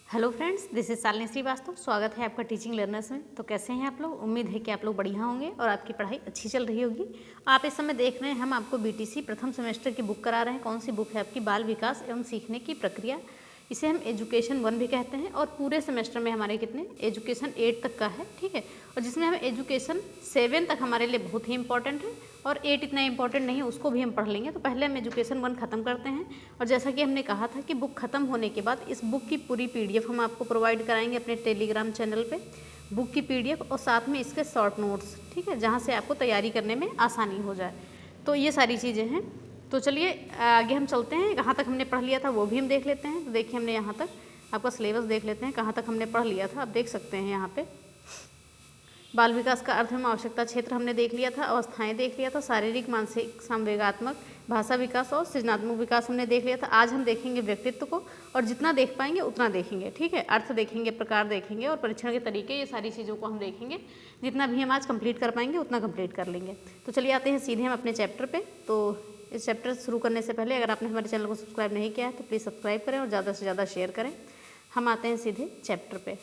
Hello friends, this is Shalini Srivastava. स्वागत है आपका टीचिंग लर्नर्स में। तो कैसे हैं आप लोग? उम्मीद है कि आप लोग बढ़िया होंगे और आपकी पढ़ाई अच्छी चल रही होगी। आप इस समय देख रहे हैं, हम आपको बीटीसी प्रथम सेमेस्टर की बुक करा रहे हैं। कौन सी बुक है? आपकी बाल विकास एवं सीखने की प्रक्रिया। इसे हम एजुकेशन 1 भी कहते हैं और पूरे सेमेस्टर में हमारे कितने एजुकेशन 8 तक का है, ठीक है। और जिसमें हम एजुकेशन 7 तक हमारे लिए बहुत ही इंपॉर्टेंट है और 8 इतना इंपॉर्टेंट नहीं है, उसको भी हम पढ़ लेंगे। तो पहले हम एजुकेशन 1 ख़त्म करते हैं। और जैसा कि हमने कहा था कि बुक ख़त्म होने के बाद इस बुक की पूरी PDF हम आपको प्रोवाइड कराएंगे अपने टेलीग्राम चैनल पे, बुक की PDF और साथ में इसके शॉर्ट नोट्स, ठीक है, जहाँ से आपको तैयारी करने में आसानी हो जाए। तो ये सारी चीज़ें हैं। तो चलिए आगे हम चलते हैं। कहाँ तक हमने पढ़ लिया था वो भी हम देख लेते हैं। तो देखिए, हमने यहाँ तक आपका सिलेबस देख लेते हैं, कहाँ तक हमने पढ़ लिया था। आप देख सकते हैं यहाँ पे बाल विकास का अर्थ एवं आवश्यकता क्षेत्र हमने देख लिया था, अवस्थाएं देख लिया था, शारीरिक, मानसिक, संवेगात्मक, भाषा विकास और सृजनात्मक विकास हमने देख लिया था। आज हम देखेंगे व्यक्तित्व को और जितना देख पाएंगे उतना देखेंगे, ठीक है। अर्थ देखेंगे, प्रकार देखेंगे और परीक्षण के तरीके, ये सारी चीज़ों को हम देखेंगे। जितना भी हम आज कंप्लीट कर पाएंगे उतना कंप्लीट कर लेंगे। तो चलिए आते हैं सीधे हम अपने चैप्टर पे। तो इस चैप्टर शुरू करने से पहले अगर आपने हमारे चैनल को सब्सक्राइब नहीं किया है तो प्लीज़ सब्सक्राइब करें और ज़्यादा से ज़्यादा शेयर करें। हम आते हैं सीधे चैप्टर पे।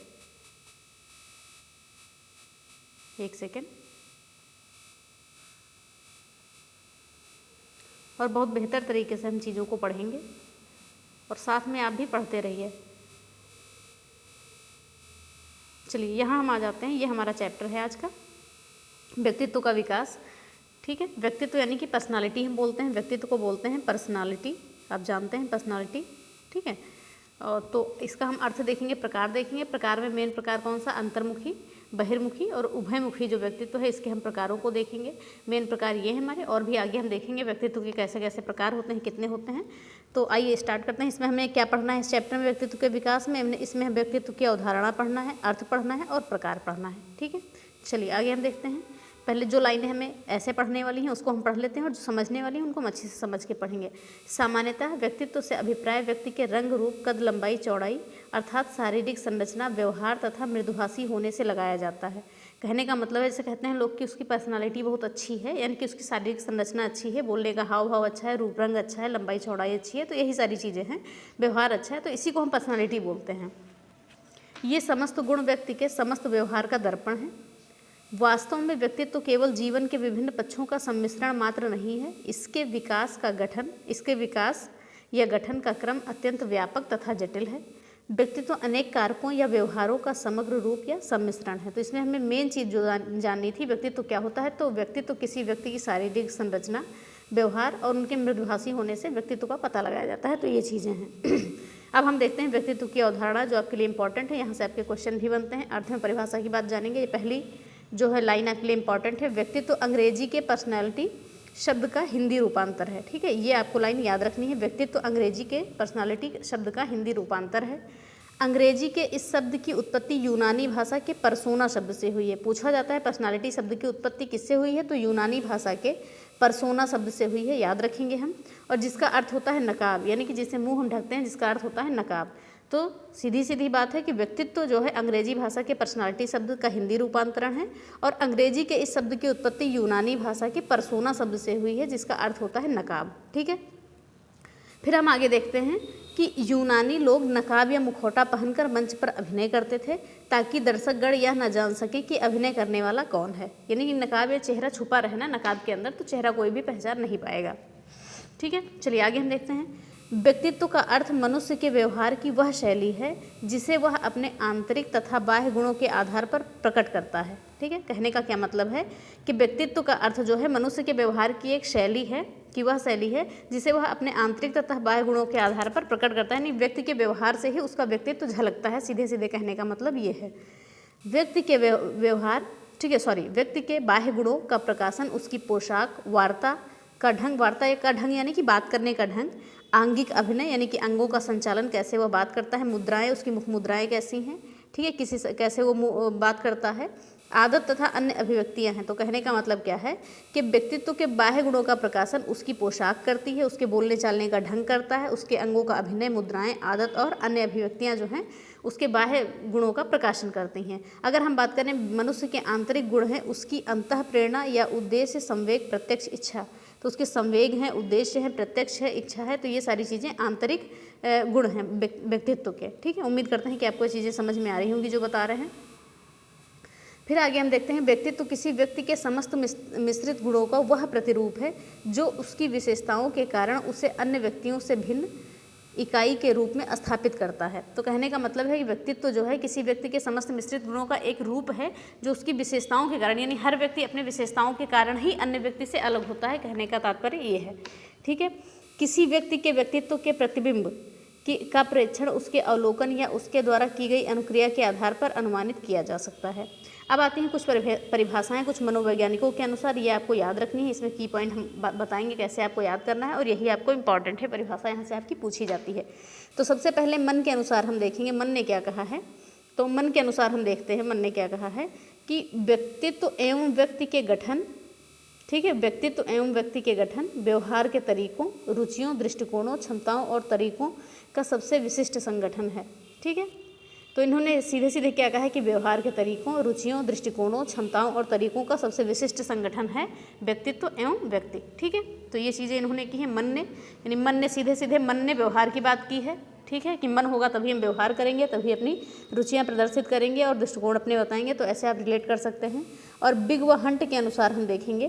एक सेकेंड। और बहुत बेहतर तरीके से हम चीज़ों को पढ़ेंगे और साथ में आप भी पढ़ते रहिए। चलिए यहाँ हम आ जाते हैं। ये हमारा चैप्टर है आज का, व्यक्तित्व का विकास, ठीक है। व्यक्तित्व यानी कि पर्सनालिटी हम बोलते हैं, व्यक्तित्व को बोलते हैं पर्सनालिटी। आप जानते हैं पर्सनालिटी, ठीक है। तो इसका हम अर्थ देखेंगे, प्रकार देखेंगे। प्रकार में मेन प्रकार कौन सा? अंतर्मुखी, बहिर्मुखी और उभयमुखी जो व्यक्तित्व है, इसके हम प्रकारों को देखेंगे। मेन प्रकार ये है हमारे, और भी आगे हम देखेंगे व्यक्तित्व के कैसे कैसे प्रकार होते हैं, कितने होते हैं। तो आइए स्टार्ट करते हैं। इसमें हमें क्या पढ़ना है इस चैप्टर में? व्यक्तित्व के विकास में इसमें व्यक्तित्व की अवधारणा पढ़ना है, अर्थ पढ़ना है और प्रकार पढ़ना है, ठीक है। चलिए आगे हम देखते हैं। पहले जो लाइनें हमें ऐसे पढ़ने वाली हैं उसको हम पढ़ लेते हैं और जो समझने वाली हैं उनको हम अच्छे से समझ के पढ़ेंगे। सामान्यतः व्यक्तित्व से अभिप्राय व्यक्ति के रंग, रूप, कद, लंबाई, चौड़ाई अर्थात शारीरिक संरचना, व्यवहार तथा मृदुभाषी होने से लगाया जाता है। कहने का मतलब है, जैसे कहते हैं लोग कि उसकी पर्सनालिटी बहुत अच्छी है, यानी कि उसकी शारीरिक संरचना अच्छी है, बोलने का हाव भाव अच्छा है, रूप रंग अच्छा है, लंबाई चौड़ाई अच्छी है, तो यही सारी चीज़ें हैं। व्यवहार अच्छा है, तो इसी को हम पर्सनालिटी बोलते हैं। ये समस्त गुण व्यक्ति के समस्त व्यवहार का दर्पण है। वास्तव में व्यक्तित्व केवल जीवन के विभिन्न पक्षों का सम्मिश्रण मात्र नहीं है। इसके विकास या गठन का क्रम अत्यंत व्यापक तथा जटिल है। व्यक्तित्व अनेक कारकों या व्यवहारों का समग्र रूप या सम्मिश्रण है। तो इसमें हमें मेन चीज़ जो जाननी थी, व्यक्तित्व क्या होता है, तो व्यक्तित्व किसी व्यक्ति की शारीरिक संरचना, व्यवहार और उनके मृदुभाषी होने से व्यक्तित्व का पता लगाया जाता है। तो ये चीज़ें हैं। अब हम देखते हैं व्यक्तित्व की अवधारणा, जो आपके लिए इंपॉर्टेंट है। यहाँ से आपके क्वेश्चन भी बनते हैं। अर्थ में परिभाषा की बात जानेंगे। ये पहली जो है लाइन आपके लिए इंपॉर्टेंट है। व्यक्तित्व अंग्रेजी के पर्सनैलिटी शब्द का हिंदी रूपांतर है, ठीक है। ये आपको लाइन याद रखनी है। व्यक्तित्व अंग्रेजी के पर्सनालिटी शब्द का हिंदी रूपांतर है। अंग्रेजी के इस शब्द की उत्पत्ति यूनानी भाषा के परसोना शब्द से हुई है। पूछा जाता है पर्सनालिटी शब्द की उत्पत्ति किससे हुई है, तो यूनानी भाषा के परसोना शब्द से हुई है, याद रखेंगे हम। और जिसका अर्थ होता है नकाब, यानी कि जिसे मुंह हम ढकते हैं, जिसका अर्थ होता है नकाब। तो सीधी सीधी बात है कि व्यक्तित्व जो है अंग्रेजी भाषा के पर्सनालिटी शब्द का हिंदी रूपांतरण है और अंग्रेजी के इस शब्द की उत्पत्ति यूनानी भाषा के परसोना शब्द से हुई है, जिसका अर्थ होता है नकाब, ठीक है। फिर हम आगे देखते हैं कि यूनानी लोग नकाब या मुखौटा पहनकर मंच पर अभिनय करते थे ताकि दर्शकगण यह न जान सके कि अभिनय करने वाला कौन है। यानी कि नकाब या चेहरा छुपा रहना नकाब के अंदर, तो चेहरा कोई भी पहचान नहीं पाएगा, ठीक है। चलिए आगे हम देखते हैं। व्यक्तित्व का अर्थ मनुष्य के व्यवहार की वह शैली है जिसे वह अपने आंतरिक तथा बाह्य गुणों के आधार पर प्रकट करता है, ठीक है। कहने का क्या मतलब है कि व्यक्तित्व का अर्थ जो है मनुष्य के व्यवहार की एक शैली है, कि वह शैली है जिसे वह अपने आंतरिक तथा बाह्य गुणों के आधार पर प्रकट करता है। यानी व्यक्ति के व्यवहार से ही उसका व्यक्तित्व झलकता है। सीधे सीधे कहने का मतलब ये है। व्यक्ति के व्यवहार, ठीक है, व्यक्ति के बाह्य गुणों का प्रकाशन उसकी पोशाक, वार्ता का ढंग यानी कि बात करने का ढंग, आंगिक अभिनय यानी कि अंगों का संचालन, कैसे वह बात करता है, मुद्राएं, उसकी मुख मुद्राएं कैसी हैं, ठीक है, कैसे वो बात करता है, आदत तथा अन्य अभिव्यक्तियां हैं। तो कहने का मतलब क्या है कि व्यक्तित्व के बाह्य गुणों का प्रकाशन उसकी पोशाक करती है, उसके बोलने चालने का ढंग करता है, उसके अंगों का अभिनय, मुद्राएं, आदत और अन्य अभिव्यक्तियां जो हैं उसके बाह्य गुणों का प्रकाशन करती हैं। अगर हम बात करें मनुष्य के आंतरिक गुण हैं, उसकी अंतः प्रेरणा या उद्देश्य, संवेग, प्रत्यक्ष इच्छा, तो तो उसके संवेग हैं, उद्देश्य है, प्रत्यक्ष है, इच्छा है, तो ये सारी चीज़ें आंतरिक गुण हैं व्यक्तित्व के। ठीक है, उम्मीद करते हैं कि आपको ये चीज़ें समझ में आ रही होंगी जो बता रहे हैं। फिर आगे हम देखते हैं व्यक्तित्व किसी व्यक्ति के समस्त मिश्रित गुणों का वह प्रतिरूप है जो उसकी विशेषताओं के कारण उसे अन्य व्यक्तियों से भिन्न इकाई के रूप में स्थापित करता है। तो कहने का मतलब है कि व्यक्तित्व जो है किसी व्यक्ति के समस्त मिश्रित गुणों का एक रूप है जो उसकी विशेषताओं के कारण, यानी हर व्यक्ति अपने विशेषताओं के कारण ही अन्य व्यक्ति से अलग होता है। कहने का तात्पर्य ये है। ठीक है, किसी व्यक्ति के व्यक्तित्व के प्रतिबिंब का प्रेक्षण उसके अवलोकन या उसके द्वारा की गई अनुक्रिया के आधार पर अनुमानित किया जा सकता है। अब आती हैं कुछ परिभाषाएं कुछ मनोवैज्ञानिकों के अनुसार, ये आपको याद रखनी है। इसमें की पॉइंट हम बताएंगे कैसे आपको याद करना है, और यही आपको इंपॉर्टेंट है, परिभाषा यहाँ से आपकी पूछी जाती है। तो सबसे पहले मन के अनुसार हम देखेंगे मन ने क्या कहा है। तो मन के अनुसार हम देखते हैं मन ने क्या कहा है कि व्यक्तित्व एवं व्यक्ति के गठन, ठीक है, व्यक्तित्व एवं व्यक्ति के गठन, व्यवहार के तरीकों, रुचियों, दृष्टिकोणों, क्षमताओं और तरीकों का सबसे विशिष्ट संगठन है। ठीक है, तो इन्होंने सीधे सीधे क्या कहा है कि व्यवहार के तरीकों, रुचियों, दृष्टिकोणों, क्षमताओं और तरीकों का सबसे विशिष्ट संगठन है व्यक्तित्व एवं व्यक्ति। ठीक है, तो ये चीज़ें इन्होंने की है मन ने, यानी मन ने सीधे सीधे मन ने व्यवहार की बात की है। ठीक है, कि मन होगा तभी हम व्यवहार करेंगे, तभी अपनी रुचियाँ प्रदर्शित करेंगे और दृष्टिकोण अपने बताएंगे, तो ऐसे आप रिलेट कर सकते हैं। और बिग व हंट के अनुसार हम देखेंगे,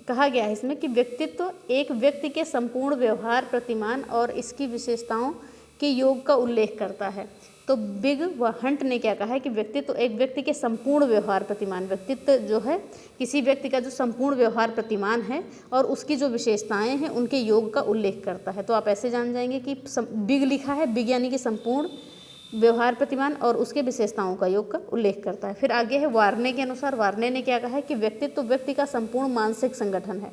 कहा गया है इसमें कि व्यक्तित्व एक व्यक्ति के संपूर्ण व्यवहार, प्रतिमान और इसकी विशेषताओं के योग का उल्लेख करता है। तो बिग व हंट ने क्या कहा है कि व्यक्तित्व एक व्यक्ति के संपूर्ण व्यवहार प्रतिमान, व्यक्तित्व जो है किसी व्यक्ति का जो संपूर्ण व्यवहार प्रतिमान है और उसकी जो विशेषताएं हैं उनके योग का उल्लेख करता है। तो आप ऐसे जान जाएंगे कि बिग लिखा है, बिग यानी कि संपूर्ण व्यवहार प्रतिमान और उसके विशेषताओं का योग का उल्लेख करता है। फिर आगे है वार्ने के अनुसार, वार्ने ने क्या कहा है कि व्यक्तित्व व्यक्ति का संपूर्ण मानसिक संगठन है।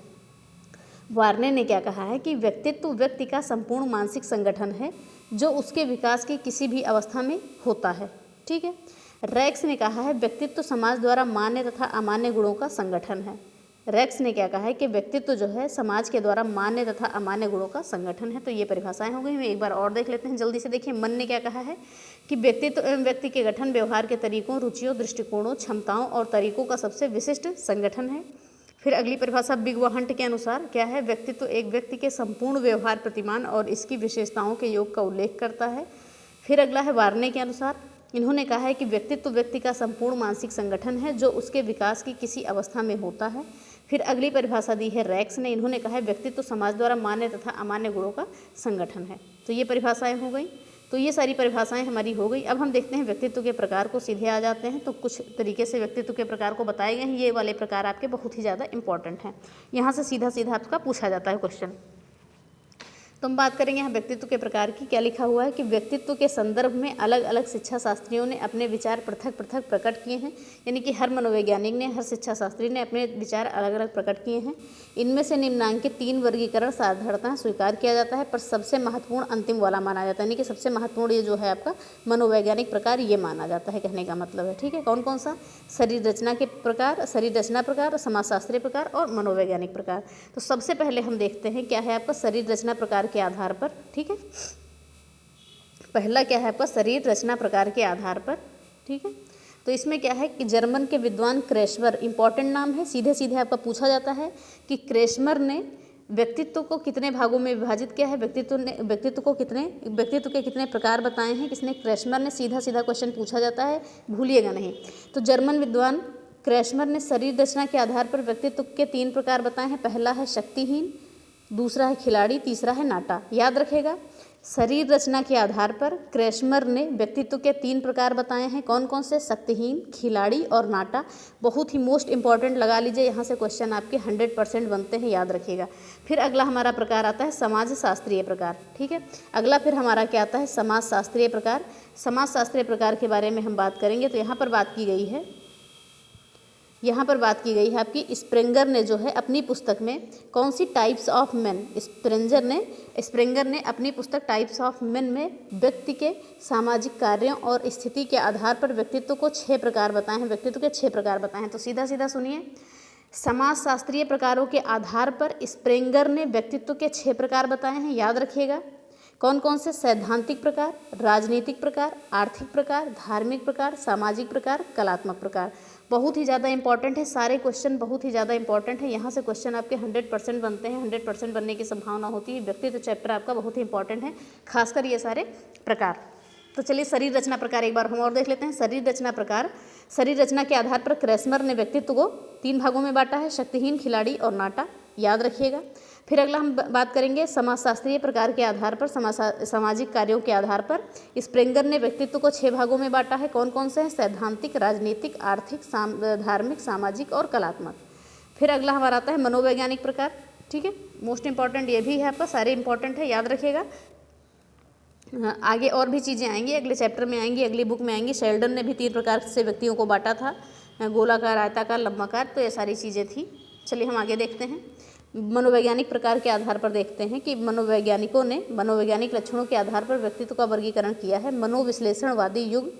वार्ने ने क्या कहा है कि व्यक्तित्व व्यक्ति का संपूर्ण मानसिक संगठन है जो उसके विकास की किसी भी अवस्था में होता है। ठीक है, रैक्स ने कहा है व्यक्तित्व समाज द्वारा मान्य तथा अमान्य गुणों का संगठन है। रैक्स ने क्या कहा है कि व्यक्तित्व जो है समाज के द्वारा मान्य तथा अमान्य गुणों का संगठन है। तो ये परिभाषाएं हो गई, हम एक बार और देख लेते हैं जल्दी से। देखिए मन ने क्या कहा है कि व्यक्तित्व एवं व्यक्ति के गठन, व्यवहार के तरीकों, रुचियों, दृष्टिकोणों, क्षमताओं और तरीकों का सबसे विशिष्ट संगठन है। फिर अगली परिभाषा बिग व हंट के अनुसार क्या है, व्यक्तित्व एक व्यक्ति के संपूर्ण व्यवहार प्रतिमान और इसकी विशेषताओं के योग का उल्लेख करता है। फिर अगला है वार्ने के अनुसार, इन्होंने कहा है कि व्यक्तित्व व्यक्ति का संपूर्ण मानसिक संगठन है जो उसके विकास की किसी अवस्था में होता है। फिर अगली परिभाषा दी है रैक्स ने, इन्होंने कहा है व्यक्तित्व समाज द्वारा मान्य तथा अमान्य गुणों का संगठन है। तो ये परिभाषाएं हो गई। तो ये सारी परिभाषाएं हमारी हो गई। अब हम देखते हैं व्यक्तित्व के प्रकार को, सीधे आ जाते हैं। तो कुछ तरीके से व्यक्तित्व के प्रकार को बताए गए हैं। ये वाले प्रकार आपके बहुत ही ज़्यादा इंपॉर्टेंट हैं, यहाँ से सीधा सीधा आपका पूछा जाता है क्वेश्चन। तो हम बात करेंगे यहाँ व्यक्तित्व के प्रकार की। क्या लिखा हुआ है कि व्यक्तित्व के संदर्भ में अलग अलग शिक्षा शास्त्रियों ने अपने विचार पृथक पृथक प्रकट किए हैं, यानी कि हर मनोवैज्ञानिक ने, हर शिक्षा शास्त्री ने अपने विचार अलग अलग प्रकट किए हैं। इनमें से निम्नांकित 3 वर्गीकरण साधारणतः स्वीकार किया जाता है, पर सबसे महत्वपूर्ण अंतिम वाला माना जाता है, यानी कि सबसे महत्वपूर्ण ये जो है आपका मनोवैज्ञानिक प्रकार ये माना जाता है, कहने का मतलब है। ठीक है, कौन कौन सा? शरीर रचना के प्रकार, शरीर रचना प्रकार, समाजशास्त्रीय प्रकार और मनोवैज्ञानिक प्रकार। तो सबसे पहले हम देखते हैं क्या है आपका शरीर रचना प्रकार के आधार पर। ठीक है, पहला क्या है आपका शरीर रचना प्रकार के आधार पर। ठीक है, तो इसमें क्या है कि जर्मन के विद्वान क्रेस्मर, इंपॉर्टेंट नाम है, सीधे सीधे आपका पूछा जाता है कि क्रेस्मर ने व्यक्तित्व को कितने भागों में विभाजित किया है, व्यक्तित्व के कितने प्रकार बताए हैं, किसने? क्रेस्मर ने। सीधा सीधा क्वेश्चन पूछा जाता है, भूलिएगा नहीं। तो जर्मन विद्वान क्रेस्मर ने शरीर रचना के आधार पर व्यक्तित्व के 3 प्रकार बताए हैं। पहला है शक्तिहीन, दूसरा है खिलाड़ी, तीसरा है नाटा। याद रखेगा, शरीर रचना के आधार पर क्रेस्मर ने व्यक्तित्व के 3 प्रकार बताए हैं। कौन कौन से? शक्तिहीन, खिलाड़ी और नाटा। बहुत ही मोस्ट इंपॉर्टेंट, लगा लीजिए, यहाँ से क्वेश्चन आपके 100% बनते हैं, याद रखिएगा। फिर अगला हमारा प्रकार आता है समाज शास्त्रीय प्रकार। ठीक है, अगला फिर हमारा क्या आता है? समाज शास्त्रीय प्रकार। समाज शास्त्रीय प्रकार के बारे में हम बात करेंगे। तो यहाँ पर बात की गई है आपकी स्प्रेंगर ने जो है अपनी पुस्तक में कौन सी टाइप्स ऑफ मेन, स्प्रेंगर ने अपनी पुस्तक टाइप्स ऑफ मेन में व्यक्ति के सामाजिक कार्यों और स्थिति के आधार पर व्यक्तित्व को 6 प्रकार बताए हैं, व्यक्तित्व के 6 प्रकार बताए हैं। तो सीधा सीधा सुनिए, समाजशास्त्रीय प्रकारों के आधार पर स्प्रेंगर ने व्यक्तित्व के 6 प्रकार बताए हैं, याद रखिएगा। कौन कौन से सैद्धांतिक प्रकार, राजनीतिक प्रकार, आर्थिक प्रकार, धार्मिक प्रकार, सामाजिक प्रकार, कलात्मक प्रकार। बहुत ही ज़्यादा इंपॉर्टेंट है, सारे क्वेश्चन बहुत ही ज़्यादा इंपॉर्टेंट है। यहाँ से क्वेश्चन आपके 100% बनते हैं, 100% बनने की संभावना होती है। व्यक्तित्व चैप्टर आपका बहुत ही इंपॉर्टेंट है, खासकर ये सारे प्रकार। तो चलिए शरीर रचना प्रकार एक बार हम और देख लेते हैं। शरीर रचना प्रकार, शरीर रचना के आधार पर क्रेस्मर ने व्यक्तित्व को 3 भागों में बांटा है, शक्तिहीन, खिलाड़ी और नाटा, याद रखिएगा। फिर अगला हम बात करेंगे समाजशास्त्रीय प्रकार के आधार पर, सामाजिक कार्यों के आधार पर स्प्रेंगर ने व्यक्तित्व को 6 भागों में बांटा है। कौन कौन से हैं? सैद्धांतिक, राजनीतिक, आर्थिक, धार्मिक, सामाजिक और कलात्मक। फिर अगला हमारा आता है मनोवैज्ञानिक प्रकार, ठीक है, मोस्ट इंपॉर्टेंट ये भी है आपका, सारे इंपॉर्टेंट है, याद रखिएगा। आगे और भी चीज़ें आएंगी, अगले चैप्टर में आएंगी, अगली बुक में आएंगी। शेल्डन ने भी 3 प्रकार से व्यक्तियों को बांटा था, गोलाकार, आयताकार, लंबाकार, तो ये सारी चीज़ें थी। चलिए हम आगे देखते हैं। मनोवैज्ञानिक प्रकार के आधार पर देखते हैं कि मनोवैज्ञानिकों ने मनोवैज्ञानिक लक्षणों के आधार पर व्यक्तित्व का वर्गीकरण किया है। मनोविश्लेषणवादी युग,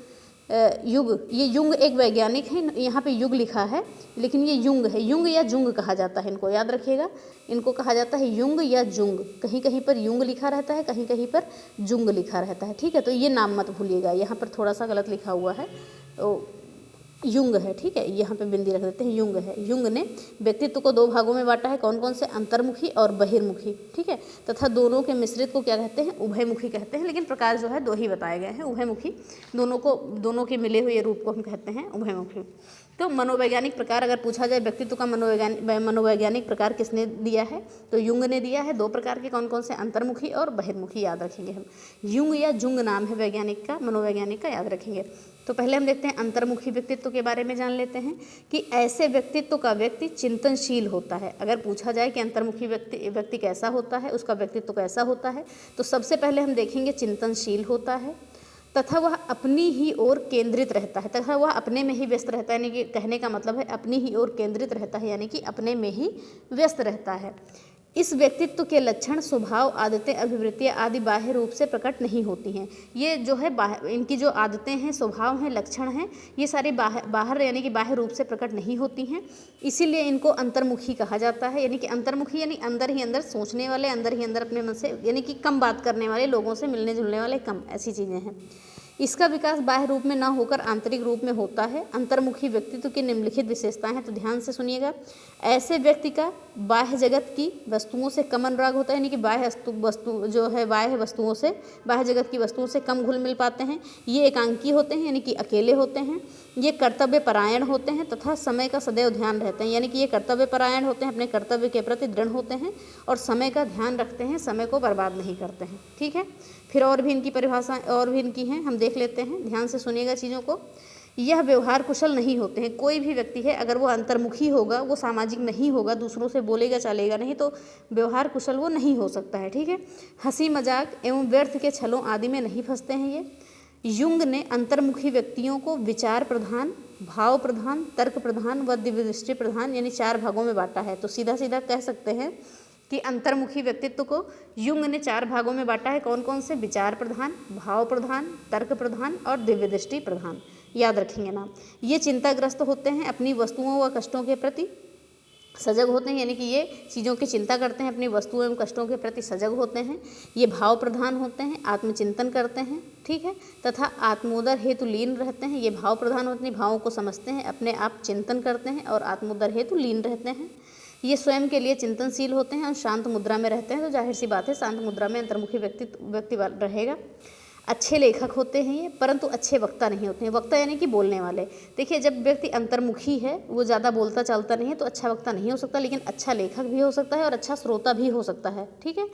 ये युंग एक वैज्ञानिक है, यहाँ पे युग लिखा है लेकिन ये युंग है, युंग या जुंग कहा जाता है, इनको याद रखिएगा, इनको कहा जाता है युंग या जुंग। कहीं कहीं पर युंग लिखा रहता है, कहीं कहीं पर जुंग लिखा रहता है, ठीक है, तो ये नाम मत भूलिएगा, यहाँ पर थोड़ा सा गलत लिखा हुआ है, तो युंग है, ठीक है, यहाँ पे बिंदी रख देते हैं, युंग है। युंग ने व्यक्तित्व को 2 भागों में बांटा है, कौन कौन से? अंतर्मुखी और बहिर्मुखी, ठीक है, तथा दोनों के मिश्रित को क्या कहते हैं? उभयमुखी कहते हैं, लेकिन प्रकार जो है 2 ही बताए गए हैं, उभयमुखी, दोनों के मिले हुए रूप को हम कहते हैं उभयमुखी। तो मनोवैज्ञानिक प्रकार अगर पूछा जाए व्यक्तित्व का मनोवैज्ञानिक प्रकार किसने दिया है? तो युंग ने दिया है। 2 प्रकार के कौन कौन से? अंतर्मुखी और बहिर्मुखी, याद रखेंगे हम। युंग या जुंग नाम है वैज्ञानिक का, मनोवैज्ञानिक का, याद रखेंगे। तो पहले हम देखते हैं अंतर्मुखी व्यक्तित्व के बारे में जान लेते हैं कि ऐसे व्यक्तित्व का व्यक्ति चिंतनशील होता है। अगर पूछा जाए कि अंतर्मुखी व्यक्ति कैसा होता है, उसका व्यक्तित्व कैसा होता है, तो सबसे पहले हम देखेंगे चिंतनशील होता है, तथा वह अपनी ही ओर केंद्रित रहता है, तथा वह अपने में ही व्यस्त रहता है, यानी कि कहने का मतलब है अपनी ही ओर केंद्रित रहता है, यानी कि अपने में ही व्यस्त रहता है। इस व्यक्तित्व के लक्षण, स्वभाव, आदतें, अभिवृत्तियाँ आदि बाह्य रूप से प्रकट नहीं होती हैं। ये जो है इनकी जो आदतें हैं, स्वभाव हैं, लक्षण हैं, ये सारी बाहर यानी कि बाह्य रूप से प्रकट नहीं होती हैं, इसीलिए इनको अंतर्मुखी कहा जाता है। यानी कि अंतर्मुखी यानी अंदर ही अंदर सोचने वाले, अंदर ही अंदर अपने मन से, यानी कि कम बात करने वाले, लोगों से मिलने जुलने वाले कम, ऐसी चीज़ें हैं। इसका विकास बाह्य रूप में न होकर आंतरिक रूप में होता है। अंतर्मुखी व्यक्तित्व की निम्नलिखित विशेषताएं हैं, तो ध्यान से सुनिएगा। ऐसे व्यक्ति का बाह्य जगत की वस्तुओं से कम अनुराग होता है, यानी कि बाह्य वस्तुओं से, बाह्य जगत की वस्तुओं से कम घुल मिल पाते हैं। ये एकांकी होते हैं, यानी कि अकेले होते हैं। ये कर्तव्य परायण होते हैं तथा समय का सदैव ध्यान रहते हैं, यानी कि ये कर्तव्य परायण होते हैं, अपने कर्तव्य के प्रति दृढ़ होते हैं और समय का ध्यान रखते हैं, समय को बर्बाद नहीं करते हैं, ठीक है। फिर और भी इनकी परिभाषाएं और भी इनकी हैं, हम देख लेते हैं, ध्यान से सुनिएगा चीज़ों को। यह व्यवहार कुशल नहीं होते हैं। कोई भी व्यक्ति है अगर वो अंतर्मुखी होगा, वो सामाजिक नहीं होगा, दूसरों से बोलेगा चालेगा नहीं, तो व्यवहार कुशल वो नहीं हो सकता है, ठीक है। हंसी मजाक एवं व्यर्थ के छलों आदि में नहीं फंसते हैं ये। युंग ने अंतर्मुखी व्यक्तियों को विचार प्रधान, भाव प्रधान, तर्क प्रधान व दिव्यदृष्टि प्रधान, यानी 4 भागों में बांटा है। तो सीधा सीधा कह सकते हैं कि अंतर्मुखी व्यक्तित्व को युंग ने 4 भागों में बांटा है। कौन कौन से? विचार प्रधान, भाव प्रधान, तर्क प्रधान और दिव्यदृष्टि प्रधान, याद रखेंगे नाम। ये चिंताग्रस्त होते हैं, अपनी वस्तुओं व कष्टों के प्रति सजग होते हैं, यानी कि ये चीज़ों की चिंता करते हैं, अपनी वस्तुओं एवं कष्टों के प्रति सजग होते हैं। ये भाव प्रधान होते हैं, आत्मचिंतन करते हैं, ठीक है, तथा आत्मोदर हेतु लीन रहते हैं। ये भाव प्रधान होते हैं, भावों को समझते हैं, अपने आप चिंतन करते हैं और आत्मोदर हेतु लीन रहते हैं। ये स्वयं के लिए चिंतनशील होते हैं और शांत मुद्रा में रहते हैं, तो जाहिर सी बात है शांत मुद्रा में अंतर्मुखी व्यक्ति रहेगा। अच्छे लेखक होते हैं ये, परंतु अच्छे वक्ता नहीं होते हैं। वक्ता यानी कि बोलने वाले। देखिए जब व्यक्ति अंतर्मुखी है, वो ज़्यादा बोलता चालता नहीं है, तो अच्छा वक्ता नहीं हो सकता, लेकिन अच्छा लेखक भी हो सकता है और अच्छा श्रोता भी हो सकता है, ठीक है।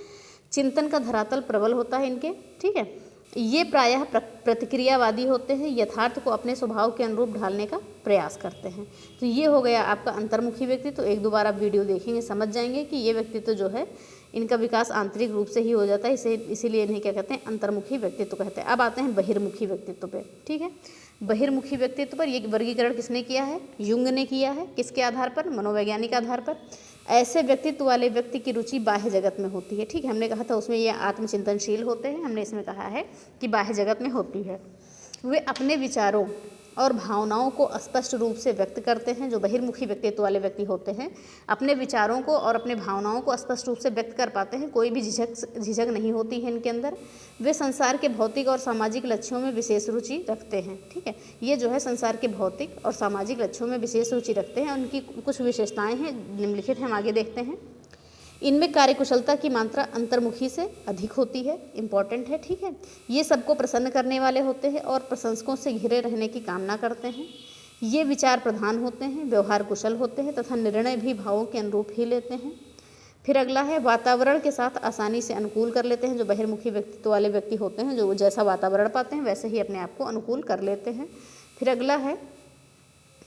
चिंतन का धरातल प्रबल होता है इनके, ठीक है। ये प्रायः प्रतिक्रियावादी होते हैं, यथार्थ को अपने स्वभाव के अनुरूप ढालने का प्रयास करते हैं। तो ये हो गया आपका अंतर्मुखी व्यक्ति। तो 1-2 बार आप वीडियो देखेंगे, समझ जाएंगे कि ये व्यक्तित्व जो है इनका विकास आंतरिक रूप से ही हो जाता है, इसीलिए इन्हें क्या कहते हैं? अंतर्मुखी व्यक्तित्व कहते हैं। अब आते हैं बहिर्मुखी व्यक्तित्व पे, ठीक है। बहिर्मुखी व्यक्तित्व पर ये वर्गीकरण किसने किया है? युंग ने किया है। किसके आधार पर? मनोवैज्ञानिक आधार पर। ऐसे व्यक्तित्व वाले व्यक्ति की रुचि बाह्य जगत में होती है, ठीक है। हमने कहा था उसमें ये आत्मचिंतनशील होते हैं, हमने इसमें कहा है कि बाह्य जगत में होती है। वे अपने विचारों और भावनाओं को स्पष्ट रूप से व्यक्त करते हैं। जो बहिर्मुखी व्यक्तित्व वाले व्यक्ति होते हैं अपने विचारों को और अपने भावनाओं को स्पष्ट रूप से व्यक्त कर पाते हैं, कोई भी झिझक नहीं होती है इनके अंदर। वे संसार के भौतिक और सामाजिक लक्ष्यों में विशेष रुचि रखते हैं। ठीक है, ये जो है संसार के भौतिक और सामाजिक लक्ष्यों में विशेष रुचि रखते हैं। उनकी कुछ विशेषताएँ हैं, निम्नलिखित हैं, हम आगे देखते हैं। इनमें कार्यकुशलता की मात्रा अंतर्मुखी से अधिक होती है, इम्पॉर्टेंट है। ठीक है, ये सबको प्रसन्न करने वाले होते हैं और प्रशंसकों से घिरे रहने की कामना करते हैं। ये विचार प्रधान होते हैं, व्यवहार कुशल होते हैं तथा निर्णय भी भावों के अनुरूप ही लेते हैं। फिर अगला है वातावरण के साथ आसानी से अनुकूल कर लेते हैं। जो बहिर्मुखी व्यक्तित्व वाले व्यक्ति होते हैं, जो जैसा वातावरण पाते हैं वैसे ही अपने आप को अनुकूल कर लेते हैं। फिर अगला है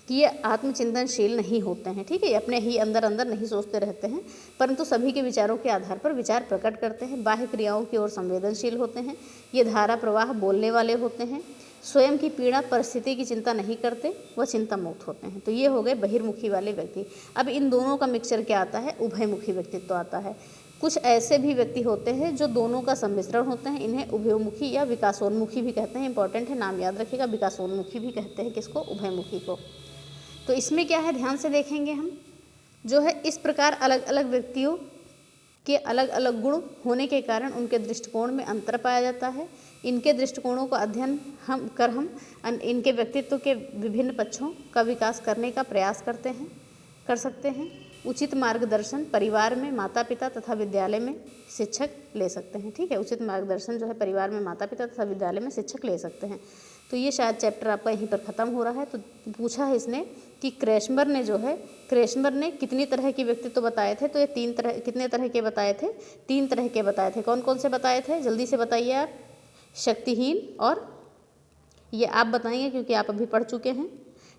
कि ये आत्मचिंतनशील नहीं होते हैं। ठीक है, ये अपने ही अंदर अंदर नहीं सोचते रहते हैं, परंतु सभी के विचारों के आधार पर विचार प्रकट करते हैं। बाह्य क्रियाओं की ओर संवेदनशील होते हैं। ये धारा प्रवाह बोलने वाले होते हैं। स्वयं की पीड़ा परिस्थिति की चिंता नहीं करते, वह चिंता मुक्त होते हैं। तो ये हो गए बहिर्मुखी वाले व्यक्ति। अब इन दोनों का मिक्सचर क्या आता है, उभयमुखी व्यक्तित्व आता है। कुछ ऐसे भी व्यक्ति होते हैं जो दोनों का सम्मिश्रण होते हैं, इन्हें उभयोन्मुखी या विकासोन्मुखी भी कहते हैं। इंपॉर्टेंट है, नाम याद रखिएगा, विकासोन्मुखी भी कहते हैं किसको, उभयमुखी को। तो इसमें क्या है, ध्यान से देखेंगे हम, जो है इस प्रकार अलग अलग व्यक्तियों के अलग अलग गुण होने के कारण उनके दृष्टिकोण में अंतर पाया जाता है। इनके दृष्टिकोणों का अध्ययन हम इनके व्यक्तित्व के विभिन्न पक्षों का विकास करने का प्रयास कर सकते हैं। उचित मार्गदर्शन परिवार में माता पिता तथा विद्यालय में शिक्षक ले सकते हैं। ठीक है, उचित मार्गदर्शन जो है परिवार में माता पिता तथा विद्यालय में शिक्षक ले सकते हैं। तो ये शायद चैप्टर आपका यहीं पर ख़त्म हो रहा है। तो पूछा है इसने कि क्रेशमर ने कितनी तरह के व्यक्तित्व बताए थे। तो ये कितने तरह के बताए थे, 3 तरह के बताए थे। कौन कौन से बताए थे, जल्दी से बताइए आप। शक्तिहीन, और ये आप बताएंगे क्योंकि आप अभी पढ़ चुके हैं।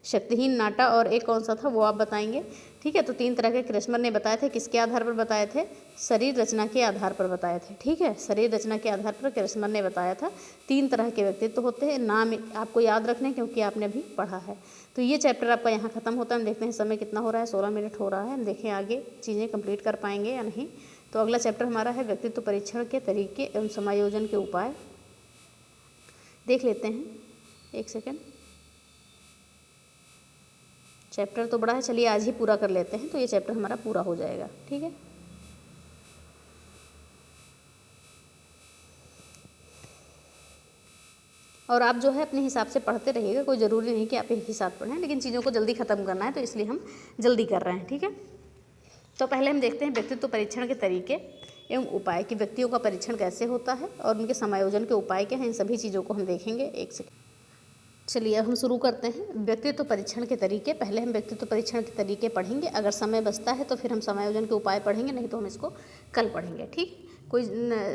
शक्तिहीन, नाटा, और एक कौन सा था वो आप बताएंगे। ठीक है, तो 3 तरह के क्रेशमर ने बताए थे। किसके आधार पर बताए थे, शरीर रचना के आधार पर बताए थे। ठीक है, शरीर रचना के आधार पर क्रेशमर ने बताया था 3 तरह के व्यक्तित्व होते हैं। नाम आपको याद रखने क्योंकि आपने अभी पढ़ा है। तो ये चैप्टर आपका यहाँ खत्म होता है। हम देखते हैं समय कितना हो रहा है, 16 मिनट हो रहा है। हम देखें आगे चीज़ें कंप्लीट कर पाएंगे या नहीं। तो अगला चैप्टर हमारा है व्यक्तित्व परीक्षण के तरीके एवं समायोजन के उपाय। देख लेते हैं, एक सेकेंड। चैप्टर तो बड़ा है, चलिए आज ही पूरा कर लेते हैं, तो ये चैप्टर हमारा पूरा हो जाएगा। ठीक है, और आप जो है अपने हिसाब से पढ़ते रहिएगा, कोई ज़रूरी नहीं कि आप एक ही साथ पढ़ें, लेकिन चीज़ों को जल्दी ख़त्म करना है तो इसलिए हम जल्दी कर रहे हैं। ठीक है, तो पहले हम देखते हैं व्यक्तित्व परीक्षण के तरीके एवं उपाय, कि व्यक्तियों का परीक्षण कैसे होता है और उनके समायोजन के उपाय क्या हैं। इन सभी चीज़ों को हम देखेंगे। एक सेकेंड, चलिए अब हम शुरू करते हैं व्यक्तित्व परीक्षण के तरीके। पहले हम व्यक्तित्व परीक्षण के तरीके पढ़ेंगे, अगर समय बचता है तो फिर हम समायोजन के उपाय पढ़ेंगे, नहीं तो हम इसको कल पढ़ेंगे। ठीक, कोई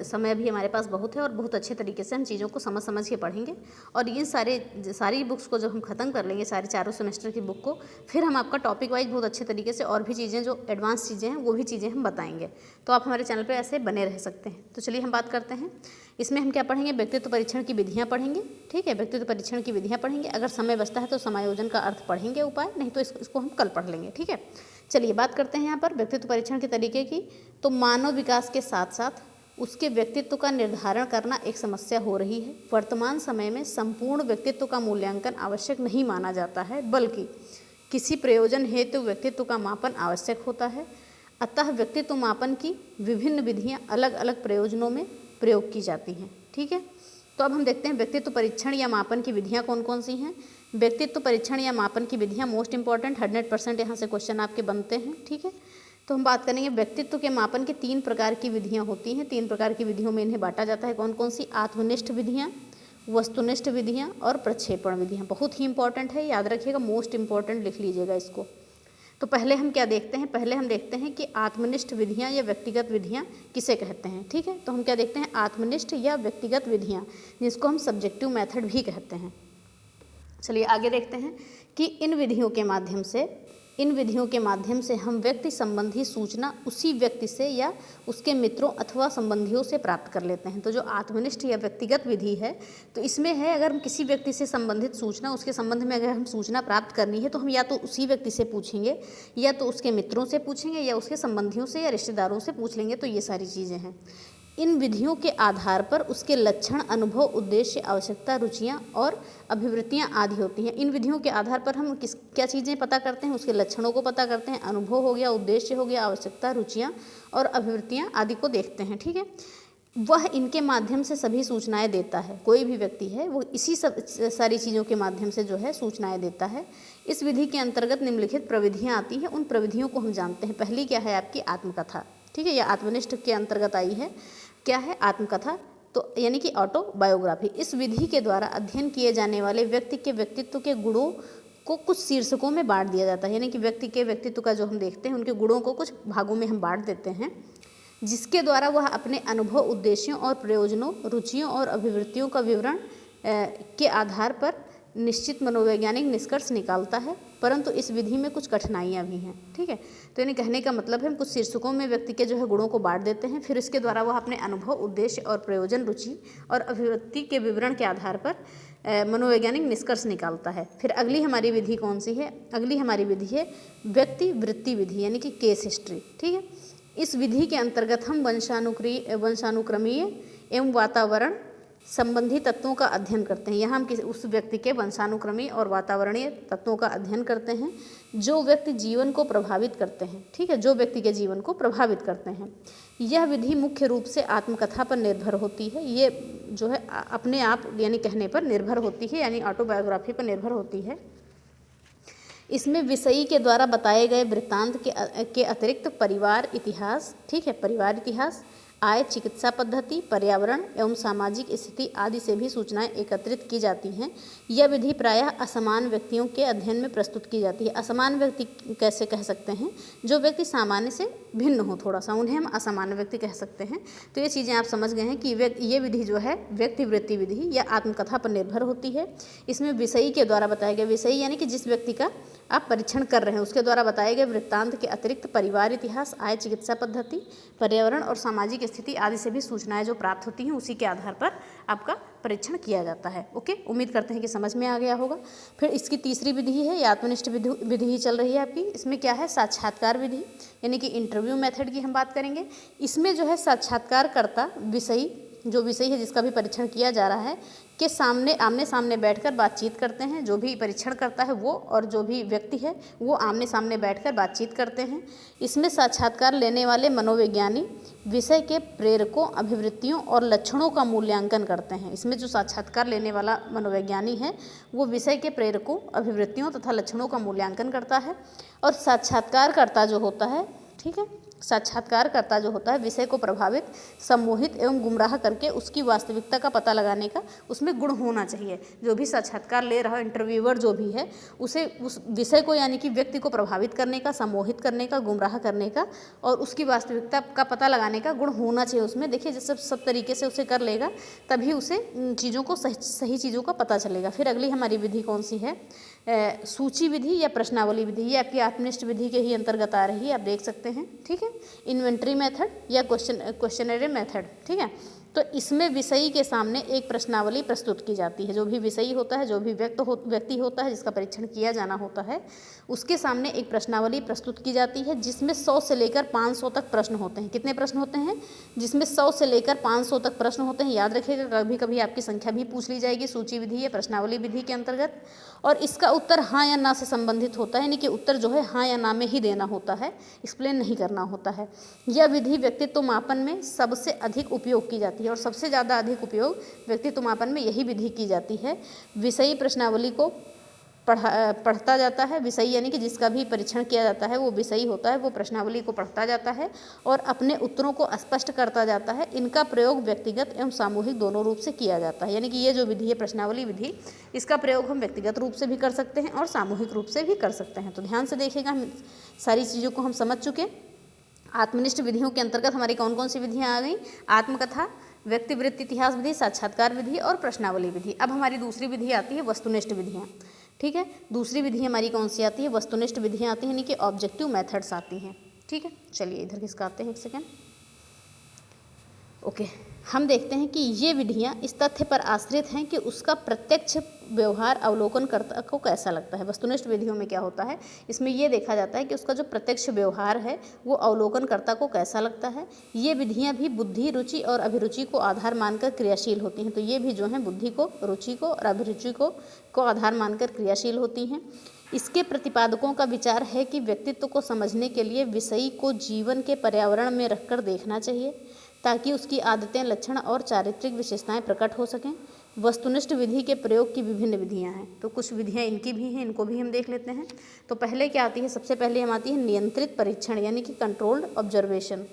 समय भी हमारे पास बहुत है और बहुत अच्छे तरीके से हम चीज़ों को समझ के पढ़ेंगे। और ये सारी बुक्स को जब हम ख़त्म कर लेंगे, सारी चारों सेमेस्टर की बुक को, फिर हम आपका टॉपिक वाइज बहुत अच्छे तरीके से और भी चीज़ें जो एडवांस चीज़ें हैं वो भी चीज़ें हम बताएंगे। तो आप हमारे चैनल पर ऐसे बने रह सकते हैं। तो चलिए हम बात करते हैं, इसमें हम क्या पढ़ेंगे, व्यक्तित्व परीक्षण की विधियाँ पढ़ेंगे। ठीक है, व्यक्तित्व परीक्षण की विधियाँ पढ़ेंगे। अगर समय बचता है तो समायोजन का अर्थ पढ़ेंगे, उपाय, नहीं तो इसको हम कल पढ़ लेंगे। ठीक है, चलिए बात करते हैं यहाँ पर व्यक्तित्व परीक्षण के तरीके की। तो मानव विकास के साथ साथ उसके व्यक्तित्व का निर्धारण करना एक समस्या हो रही है। वर्तमान समय में संपूर्ण व्यक्तित्व का मूल्यांकन आवश्यक नहीं माना जाता है, बल्कि किसी प्रयोजन हेतु व्यक्तित्व का मापन आवश्यक होता है। अतः व्यक्तित्व मापन की विभिन्न विधियाँ अलग अलग प्रयोजनों में प्रयोग की जाती हैं। ठीक है, तो अब हम देखते हैं व्यक्तित्व परीक्षण या मापन की विधियाँ कौन कौन सी हैं। व्यक्तित्व परीक्षण या मापन की विधियाँ मोस्ट इंपॉर्टेंट, 100% यहाँ से क्वेश्चन आपके बनते हैं। ठीक है, तो हम बात करेंगे व्यक्तित्व के मापन की 3 प्रकार की विधियाँ होती हैं। 3 प्रकार की विधियों में इन्हें बांटा जाता है। कौन कौन सी, आत्मनिष्ठ विधियाँ, वस्तुनिष्ठ विधियाँ और प्रक्षेपण विधियाँ। बहुत ही इंपॉर्टेंट है, याद रखिएगा, मोस्ट इंपॉर्टेंट लिख लीजिएगा इसको। तो पहले हम क्या देखते हैं, पहले हम देखते हैं कि आत्मनिष्ठ विधियाँ या व्यक्तिगत विधियाँ किसे कहते हैं। ठीक है, तो हम क्या देखते हैं, आत्मनिष्ठ या व्यक्तिगत विधियाँ, जिसको हम सब्जेक्टिव मेथड भी कहते हैं। चलिए आगे देखते हैं कि इन विधियों के माध्यम से हम व्यक्ति संबंधी सूचना उसी व्यक्ति से या उसके मित्रों अथवा संबंधियों से प्राप्त कर लेते हैं। तो जो आत्मनिष्ठ या व्यक्तिगत विधि है, तो इसमें है अगर हम किसी व्यक्ति से संबंधित सूचना, उसके संबंध में अगर हम सूचना प्राप्त करनी है तो हम या तो उसी व्यक्ति से पूछेंगे, या तो उसके मित्रों से पूछेंगे, या उसके संबंधियों से या रिश्तेदारों से पूछ लेंगे। तो ये सारी चीज़ें हैं। इन विधियों के आधार पर उसके लक्षण, अनुभव, उद्देश्य, आवश्यकता, रुचियाँ और अभिवृत्तियाँ आदि होती हैं। इन विधियों के आधार पर हम क्या चीज़ें पता करते हैं, उसके लक्षणों को पता करते हैं, अनुभव हो गया, उद्देश्य हो गया, आवश्यकता, रुचियाँ और अभिवृत्तियाँ आदि को देखते हैं। ठीक है, वह इनके माध्यम से सभी सूचनाएं देता है। कोई भी व्यक्ति है वो इसी सब सारी चीज़ों के माध्यम से जो है सूचनाएं देता है। इस विधि के अंतर्गत निम्नलिखित प्रविधियाँ आती हैं। उन प्रविधियों को हम जानते हैं। पहली क्या है आपकी आत्मकथा। ठीक है, यह आत्मनिष्ठ के अंतर्गत आई है। क्या है आत्मकथा, तो यानी कि ऑटोबायोग्राफी। इस विधि के द्वारा अध्ययन किए जाने वाले व्यक्ति के व्यक्तित्व के गुणों को कुछ शीर्षकों में बांट दिया जाता है। यानी कि व्यक्ति के व्यक्तित्व का जो हम देखते हैं उनके गुणों को कुछ भागों में हम बांट देते हैं, जिसके द्वारा वह अपने अनुभव, उद्देश्यों और प्रयोजनों, रुचियों और अभिवृत्तियों का विवरण के आधार पर निश्चित मनोवैज्ञानिक निष्कर्ष निकालता है। परंतु इस विधि में कुछ कठिनाइयाँ भी हैं। ठीक है, तो यानी कहने का मतलब है हम कुछ शीर्षकों में व्यक्ति के जो है गुणों को बांट देते हैं, फिर इसके द्वारा वह अपने अनुभव, उद्देश्य और प्रयोजन, रुचि और अभिवृत्ति के विवरण के आधार पर मनोवैज्ञानिक निष्कर्ष निकालता है। फिर अगली हमारी विधि कौन सी है? अगली हमारी विधि है व्यक्ति वृत्ति विधि, यानी कि केस हिस्ट्री। ठीक है, इस विधि के अंतर्गत हम वंशानुक्रमीय एवं वातावरण संबंधी तत्वों का अध्ययन करते हैं। यहाँ हम उस व्यक्ति के वंशानुक्रमी और वातावरणीय तत्वों का अध्ययन करते हैं जो व्यक्ति जीवन को प्रभावित करते हैं। ठीक है, जो व्यक्ति के जीवन को प्रभावित करते हैं। यह विधि मुख्य रूप से आत्मकथा पर निर्भर होती है। ये जो है अपने आप यानी कहने पर निर्भर होती है, यानी ऑटोबायोग्राफी पर निर्भर होती है। इसमें विषयी के द्वारा बताए गए वृत्तांत के अतिरिक्त परिवार इतिहास, ठीक है, परिवार इतिहास, आय, चिकित्सा पद्धति, पर्यावरण एवं सामाजिक स्थिति आदि से भी सूचनाएं एकत्रित की जाती हैं। यह विधि प्रायः असमान व्यक्तियों के अध्ययन में प्रस्तुत की जाती है। असमान व्यक्ति कैसे कह सकते हैं? जो व्यक्ति सामान्य से भिन्न हो थोड़ा सा, उन्हें हम असामान्य व्यक्ति कह सकते हैं। तो ये चीज़ें आप समझ गए हैं कि ये विधि जो है व्यक्ति वृत्ति विधि या आत्मकथा पर निर्भर होती है। इसमें विषयी के द्वारा बताया गया, विषयी यानी कि जिस व्यक्ति का आप परीक्षण कर रहे हैं उसके द्वारा बताए गए वृत्तांत के अतिरिक्त परिवार इतिहास, आय, चिकित्सा पद्धति, पर्यावरण और सामाजिक स्थिति आदि से भी सूचनाएं जो प्राप्त होती हैं उसी के आधार पर आपका परीक्षण किया जाता है। ओके, उम्मीद करते हैं कि समझ में आ गया होगा। फिर इसकी तीसरी विधि है, ये आत्मनिष्ठ विधि ही चल रही है आपकी। इसमें क्या है? साक्षात्कार विधि, यानी कि इंटरव्यू मेथड की हम बात करेंगे। इसमें जो है साक्षात्कारकर्ता विषयी, जो विषय है जिसका भी परीक्षण किया जा रहा है, के सामने आमने सामने बैठकर बातचीत करते हैं। जो भी परीक्षण करता है वो और जो भी व्यक्ति है वो आमने सामने बैठकर बातचीत करते हैं। इसमें साक्षात्कार लेने वाले मनोविज्ञानी विषय के प्रेरकों, अभिवृत्तियों और लक्षणों का मूल्यांकन करते हैं। इसमें जो साक्षात्कार लेने वाला मनोवैज्ञानी है वो विषय के प्रेरकों, अभिवृत्तियों तथा लक्षणों का मूल्यांकन करता है। और साक्षात्कारकर्ता जो होता है, ठीक है, साक्षात्कारकर्ता जो होता है विषय को प्रभावित, सम्मोहित एवं गुमराह करके उसकी वास्तविकता का पता लगाने का उसमें गुण होना चाहिए। जो भी साक्षात्कार ले रहा इंटरव्यूअर जो भी है उसे उस विषय को यानी कि व्यक्ति को प्रभावित करने का, सम्मोहित करने का, गुमराह करने का और उसकी वास्तविकता का पता लगाने का गुण होना चाहिए उसमें। देखिए जैसे सब तरीके से उसे कर लेगा तभी उसे चीज़ों को सही चीज़ों का पता चलेगा। फिर अगली हमारी विधि कौन सी है? सूची विधि या प्रश्नावली विधि। ये आपकी आत्मनिष्ठ विधि के ही अंतर्गत आ रही है, आप देख सकते हैं। ठीक है, इन्वेंटरी मेथड या क्वेश्चनरी मेथड। ठीक है, तो इसमें विषयी के सामने एक प्रश्नावली प्रस्तुत की जाती है। जो भी विषयी होता है, जो भी व्यक्ति होता है जिसका परीक्षण किया जाना होता है, उसके सामने एक प्रश्नावली प्रस्तुत की जाती है जिसमें 100 से लेकर 500 तक प्रश्न होते हैं। कितने प्रश्न होते हैं? जिसमें 100 से लेकर 500 तक प्रश्न होते हैं। याद रखिएगा, कभी कभी आपकी संख्या भी पूछ ली जाएगी सूची विधि या प्रश्नावली विधि के अंतर्गत। और इसका उत्तर हाँ या ना से संबंधित होता है, यानी कि उत्तर जो है हाँ या ना में ही देना होता है, एक्सप्लेन नहीं करना होता है। यह विधि व्यक्तित्व मापन में सबसे अधिक उपयोग की जाती है और सबसे ज़्यादा अधिक उपयोग व्यक्तित्व मापन में यही विधि की जाती है। विषयी प्रश्नावली को पढ़ता जाता है। विषयी यानी कि जिसका भी परीक्षण किया जाता है वो विषयी होता है, वो प्रश्नावली को पढ़ता जाता है और अपने उत्तरों को स्पष्ट करता जाता है। इनका प्रयोग व्यक्तिगत एवं सामूहिक दोनों रूप से किया जाता है। यानी कि ये जो विधि है प्रश्नावली विधि, इसका प्रयोग हम व्यक्तिगत रूप से भी कर सकते हैं और सामूहिक रूप से भी कर सकते हैं। तो ध्यान से देखिएगा, सारी चीज़ों को हम समझ चुके। आत्मनिष्ठ विधियों के अंतर्गत हमारी कौन कौन सी विधियाँ आ गई? आत्मकथा, व्यक्ति वृत्ति इतिहास विधि, साक्षात्कार विधि और प्रश्नावली विधि। अब हमारी दूसरी विधि आती है वस्तुनिष्ठ विधियाँ। ठीक है, दूसरी विधि हमारी कौन सी आती है? वस्तुनिष्ठ विधियाँ आती हैं, यानी कि ऑब्जेक्टिव मेथड्स आती हैं। ठीक है, चलिए इधर खिसकाते हैं एक सेकेंड। ओके, हम देखते हैं कि ये विधियाँ इस तथ्य पर आश्रित हैं कि उसका प्रत्यक्ष व्यवहार अवलोकनकर्ता को कैसा लगता है। वस्तुनिष्ठ विधियों में क्या होता है, इसमें ये देखा जाता है कि उसका जो प्रत्यक्ष व्यवहार है वो अवलोकनकर्ता को कैसा लगता है। ये विधियाँ भी बुद्धि, रुचि और अभिरुचि को आधार मानकर क्रियाशील होती हैं। तो ये भी जो हैं बुद्धि को, रुचि को और अभिरुचि को आधार मानकर क्रियाशील होती हैं। इसके प्रतिपादकों का विचार है कि व्यक्तित्व को समझने के लिए विषयी को जीवन के पर्यावरण में रखकर देखना चाहिए ताकि उसकी आदतें, लक्षण और चारित्रिक विशेषताएं प्रकट हो सकें। वस्तुनिष्ठ विधि के प्रयोग की विभिन्न विधियां हैं। तो कुछ विधियां इनकी भी हैं, इनको भी हम देख लेते हैं। तो पहले क्या आती है, सबसे पहले हम आती है नियंत्रित परीक्षण यानी कि कंट्रोल्ड ऑब्जर्वेशन।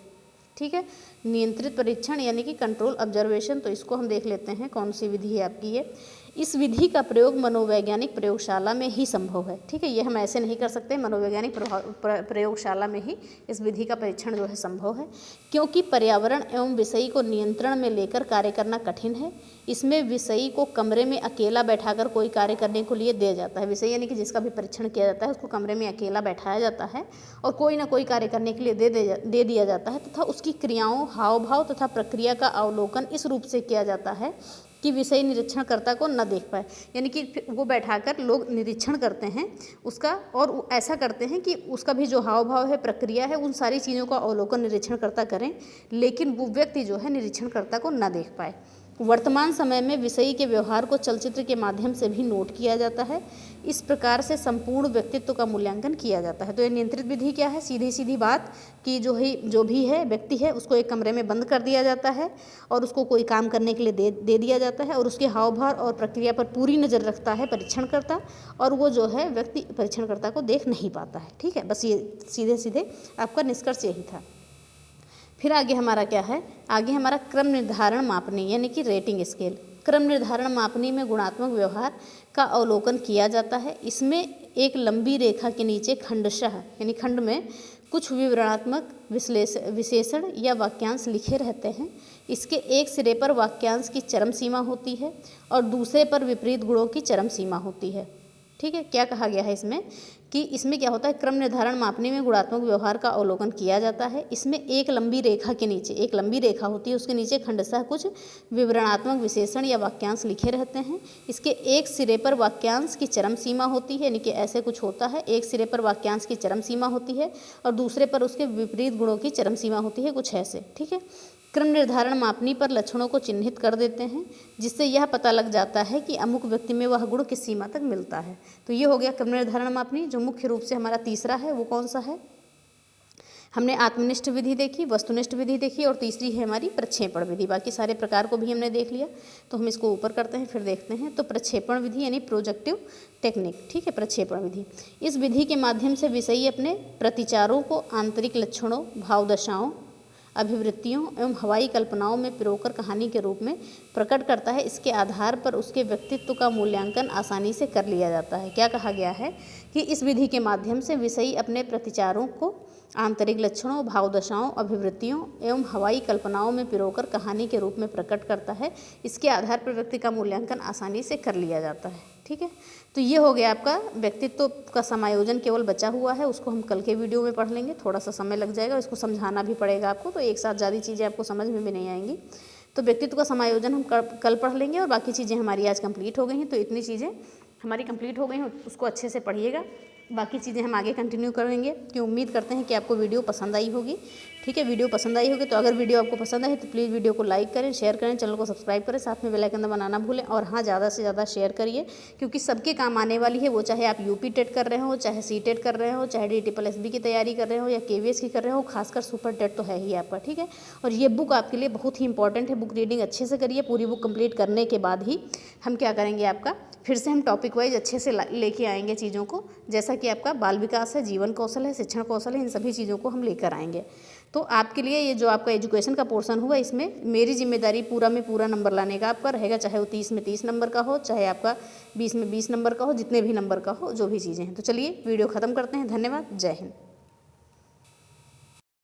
ठीक है, नियंत्रित परीक्षण यानी कि कंट्रोल ऑब्जर्वेशन। तो इसको हम देख लेते हैं कौन सी विधि है आपकी ये। इस विधि का प्रयोग मनोवैज्ञानिक प्रयोगशाला में ही संभव है। ठीक है, ये हम ऐसे नहीं कर सकते, मनोवैज्ञानिक प्रयोगशाला में ही इस विधि का परीक्षण जो है संभव है, क्योंकि पर्यावरण एवं विषयी को नियंत्रण में लेकर कार्य करना कठिन है। इसमें विषयी को कमरे में अकेला बैठाकर कोई कार्य करने को लिए दिया जाता है। विषयी यानी कि जिसका भी परीक्षण किया जाता है उसको कमरे में अकेला बैठाया जाता है और कोई ना कोई कार्य करने के लिए दे दिया जाता है तथा उसकी क्रियाओं, हाव भाव तथा प्रक्रिया का अवलोकन इस रूप से किया जाता है कि विषय निरीक्षणकर्ता को न देख पाए। यानी कि वो बैठाकर लोग निरीक्षण करते हैं उसका, और ऐसा करते हैं कि उसका भी जो हाव भाव है, प्रक्रिया है, उन सारी चीज़ों का अवलोकन निरीक्षणकर्ता करें, लेकिन वो व्यक्ति जो है निरीक्षणकर्ता को न देख पाए। वर्तमान समय में विषयी के व्यवहार को चलचित्र के माध्यम से भी नोट किया जाता है। इस प्रकार से संपूर्ण व्यक्तित्व का मूल्यांकन किया जाता है। तो ये नियंत्रित विधि क्या है, सीधी सीधी बात कि जो भी है व्यक्ति है उसको एक कमरे में बंद कर दिया जाता है और उसको कोई काम करने के लिए दे दिया जाता है और उसके हाव भाव और प्रक्रिया पर पूरी नज़र रखता है परीक्षणकर्ता, और वो जो है व्यक्ति परीक्षणकर्ता को देख नहीं पाता है। ठीक है, बस ये सीधे सीधे आपका निष्कर्ष यही था। फिर आगे हमारा क्या है, आगे हमारा क्रम निर्धारण मापनी यानी कि रेटिंग स्केल। क्रम निर्धारण मापनी में गुणात्मक व्यवहार का अवलोकन किया जाता है। इसमें एक लंबी रेखा के नीचे खंडशः यानी खंड में कुछ विवरणात्मक विशेषण या वाक्यांश लिखे रहते हैं। इसके एक सिरे पर वाक्यांश की चरम सीमा होती है और दूसरे पर विपरीत गुणों की चरम सीमा होती है। ठीक है, क्या कहा गया है इसमें कि इसमें क्या होता है, क्रम निर्धारण मापने में गुणात्मक व्यवहार का अवलोकन किया जाता है। इसमें एक लंबी रेखा के नीचे, एक लंबी रेखा होती है, उसके नीचे खंडशः कुछ विवरणात्मक विशेषण या वाक्यांश लिखे रहते हैं। इसके एक सिरे पर वाक्यांश की चरम सीमा होती है, यानी कि ऐसे कुछ होता है, एक सिरे पर वाक्यांश की चरम सीमा होती है और दूसरे पर उसके विपरीत गुणों की चरम सीमा होती है, कुछ ऐसे। ठीक है, क्रम निर्धारण मापनी पर लक्षणों को चिन्हित कर देते हैं जिससे यह पता लग जाता है कि अमुक व्यक्ति में वह गुण किस सीमा तक मिलता है। तो ये हो गया क्रम निर्धारण मापनी। जो मुख्य रूप से हमारा तीसरा है वो कौन सा है, हमने आत्मनिष्ठ विधि देखी, वस्तुनिष्ठ विधि देखी और तीसरी है हमारी प्रक्षेपण विधि। बाकी सारे प्रकार को भी हमने देख लिया, तो हम इसको ऊपर करते हैं फिर देखते हैं। तो प्रक्षेपण विधि यानी प्रोजेक्टिव टेक्निक। ठीक है, प्रक्षेपण विधि, इस विधि के माध्यम से विषयी अपने प्रतिचारों को आंतरिक लक्षणों, भावदशाओं, अभिवृत्तियों एवं हवाई कल्पनाओं में पिरोकर कहानी के रूप में प्रकट करता है। इसके आधार पर उसके व्यक्तित्व का मूल्यांकन आसानी से कर लिया जाता है। क्या कहा गया है कि इस विधि के माध्यम से विषयी अपने प्रतिचारों को आंतरिक लक्षणों, भावदशाओं, अभिवृत्तियों एवं हवाई कल्पनाओं में पिरोकर कहानी के रूप में प्रकट करता है। इसके आधार पर व्यक्ति का मूल्यांकन आसानी से कर लिया जाता है। ठीक है, तो ये हो गया आपका व्यक्तित्व का समायोजन केवल बचा हुआ है, उसको हम कल के वीडियो में पढ़ लेंगे। थोड़ा सा समय लग जाएगा, इसको समझाना भी पड़ेगा आपको, तो एक साथ ज़्यादा चीज़ें आपको समझ में भी नहीं आएंगी। तो व्यक्तित्व का समायोजन हम कल पढ़ लेंगे और बाकी चीज़ें हमारी आज कंप्लीट हो गई हैं। तो इतनी चीज़ें हमारी कंप्लीट हो गई हैं, उसको अच्छे से पढ़िएगा। बाकी चीज़ें हम आगे कंटिन्यू करेंगे कि उम्मीद करते हैं कि आपको वीडियो पसंद आई होगी। ठीक है, वीडियो पसंद आई होगी तो अगर वीडियो आपको पसंद आए तो प्लीज़ वीडियो को लाइक करें, शेयर करें, चैनल को सब्सक्राइब करें, साथ में बेल आइकन दबाना ना भूलें। और हाँ, ज़्यादा से ज़्यादा शेयर करिए क्योंकि सबके काम आने वाली है। वो चाहे आप यूपी टेट कर रहे हो, चाहे सी टेट कर रहे हो, चाहे DSSB की तैयारी कर रहे हो या KVS की कर रहे हो, खासकर सुपर टेट तो है ही आपका। ठीक है, और ये बुक आपके लिए बहुत ही इंपॉर्टेंट है। बुक रीडिंग अच्छे से करिए, पूरी बुक कंप्लीट करने के बाद ही हम क्या करेंगे, आपका फिर से हम टॉपिक वाइज अच्छे से लेके आएंगे चीज़ों को, जैसा कि आपका बाल विकास है, जीवन कौशल है, शिक्षण कौशल है, इन सभी चीज़ों को हम लेकर आएंगे। तो आपके लिए ये जो आपका एजुकेशन का पोर्शन हुआ, इसमें मेरी जिम्मेदारी पूरा में पूरा नंबर लाने का आपका रहेगा, चाहे वो 30 में 30 नंबर का हो, चाहे आपका 20 में 20 नंबर का हो, जितने भी नंबर का हो, जो भी चीज़ें हैं। तो चलिए वीडियो ख़त्म करते हैं। धन्यवाद, जय हिंद।